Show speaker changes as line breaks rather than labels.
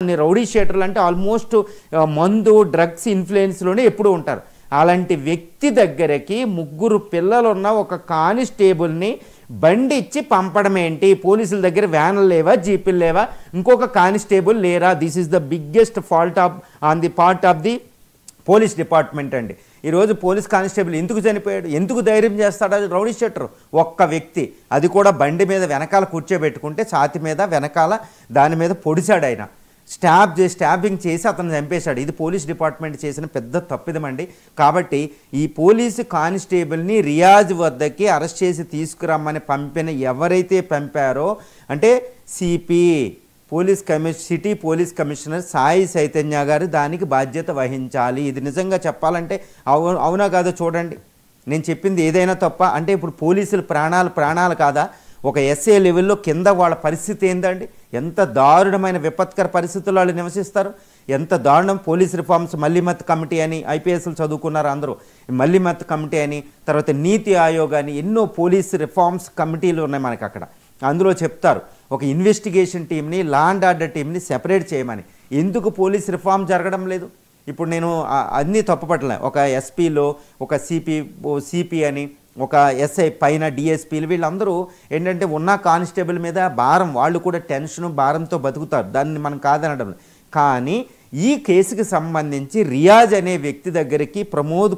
Rowdy షీటర్లు అంటే almost మందు drugs ఇన్ఫ్లుయెన్స్లోనే ఎప్పుడు ఉంటారు. అలాంటి వ్యక్తి దగ్గరికి ముగ్గురు పిల్లలున్న ఒక కానిస్టేబుల్ని బండి ఇచ్చి పంపడం ఏంటి? పోలీసుల దగ్గర వ్యాన్లు లేవా, జీపులు లేవా, ఇంకొక కానిస్టేబుల్ లేరా? This is the biggest fault on the part of the police department అండి. ఈరోజు పోలీస్ కానిస్టేబుల్ ఎందుకు చనిపోయాడు? ఎందుకు ధైర్యం చేస్తాడు రౌడీ షీటర్? ఒక్క వ్యక్తి, అది కూడా బండి మీద వెనకాల కూర్చోబెట్టుకుంటే ఛాతి మీద వెనకాల దాని మీద పొడిచాడు. ఆయన స్టాబింగ్ చేసి అతను చంపేశాడు. ఇది పోలీస్ డిపార్ట్మెంట్ చేసిన పెద్ద తప్పిదమండి. కాబట్టి ఈ పోలీసు కానిస్టేబుల్ని రియాజ్ వద్దకి అరెస్ట్ చేసి తీసుకురమ్మని పంపిన ఎవరైతే పంపారో అంటే CP city police commissioner Sai Chaitanya గారు దానికి బాధ్యత వహించాలి. ఇది నిజంగా చెప్పాలంటే అవునా కాదో చూడండి. నేను చెప్పింది ఏదైనా తప్ప అంటే ఇప్పుడు పోలీసులు ప్రాణాలు కాదా? ఒక ఎస్ఏ లెవెల్లో కింద వాళ్ళ పరిస్థితి ఏందండి? ఎంత దారుణమైన విపత్కర పరిస్థితుల్లో వాళ్ళు నివసిస్తారు. ఎంత దారుణం. పోలీస్ రిఫార్మ్స్ మల్లిమత్ కమిటీ అని ఐపీఎస్లు చదువుకున్నారు అందరూ. మల్లిమత్ కమిటీ అని, తర్వాత నీతి ఆయోగ్ అని ఎన్నో పోలీస్ రిఫార్మ్స్ కమిటీలు ఉన్నాయి మనకి అక్కడ. అందులో చెప్తారు ఒక ఇన్వెస్టిగేషన్ టీంని, లా అండ్ ఆర్డర్ టీంని సెపరేట్ చేయమని. ఎందుకు పోలీస్ రిఫార్మ్ జరగడం లేదు? ఇప్పుడు నేను అన్నీ తప్పుపట్టలే. ఒక ఎస్పీలో ఒక సిపి అని, ఒక ఎస్ఐ పైన డిఎస్పీలు వీళ్ళందరూ ఏంటంటే ఉన్న కానిస్టేబుల్ మీద భారం, వాళ్ళు కూడా టెన్షను భారంతో బతుకుతారు. దాన్ని మనం కాదనడం. కానీ ఈ కేసుకి సంబంధించి రియాజ్ అనే వ్యక్తి దగ్గరికి ప్రమోద్